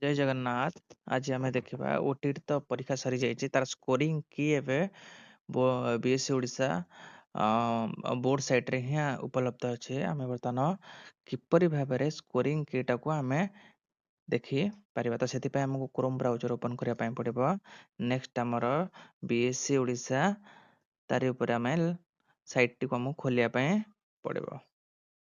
जय जगन्नाथ। आज आम देखा ओटीटी तो परीक्षा सरी जाइए तार स्कोरिंग की एवं बीएससी ओडिशा बोर्ड साइट रे ही उपलब्ध अच्छे। आम बर्तमान किपरि भाव में स्कोरिंग कीटा को आम देखी पारिबा। तो से आमको क्रोम ब्राउजर ओपन करने पड़ो। नेक्स्ट आमर बीएससी ओडिशा तारी उपर आम साइट टी को आमको खोलिया पड़ो।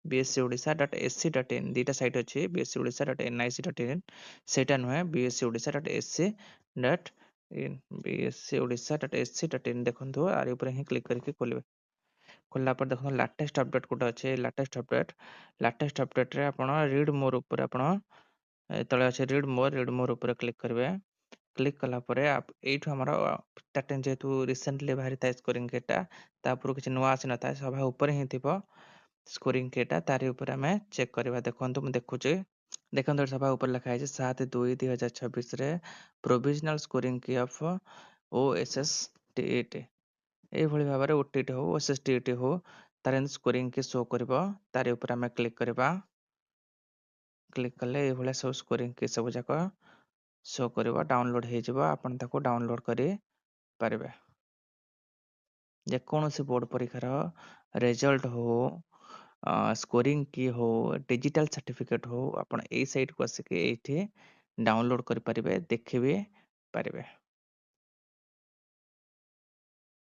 bscodisha.ac.in दीटा साइट अच्छी bscodisha.nic.in सेटा नुहे bscodisha.ac.in bscodisha.ac.in देखो आर ऊपर ही क्लिक करके खोलिए। खोलला पर देखो लाटेस्ट अपडेट कोटा अच्छे। लाटेस्ट अपडेट रे आपण रीड मोर ऊपर आपण तले अच्छे रीड मोर ऊपर क्लिक करेंगे। क्लिक कला परे आप एठू हमर टाटेन जेतु रिसेंटली बाहरी था स्कोरिंग केटा तापर किसी नुआ आसी न था सभा ऊपर ही थिबो स्कोरिंग केटा तारी ऊपर आम चेक करवा। देखो मुझे देखुचे देखो सभा ऊपर लिखा है 7/2/2026 रे प्रोविजनल स्कोरिंग की ऑफ OSSTET यही भाव में ओटीटी हो OSSTET हो तार स्कोरिंग की शो कर तारी ऊपर आम क्लिक करवा। क्लिक कले ये सब स्कोरिंग की सब जाक शो कर डाउनलोड हो आपन ताको डाउनलोड करि पारिबे। जेकोसी बोर्ड परीक्षार रिजल्ट हो स्कोरिंग की हो डिजिटल सर्टिफिकेट हो आपण ए साइट को आसिक एठी डाउनलोड करि पारिबे देखि भी पारिबे।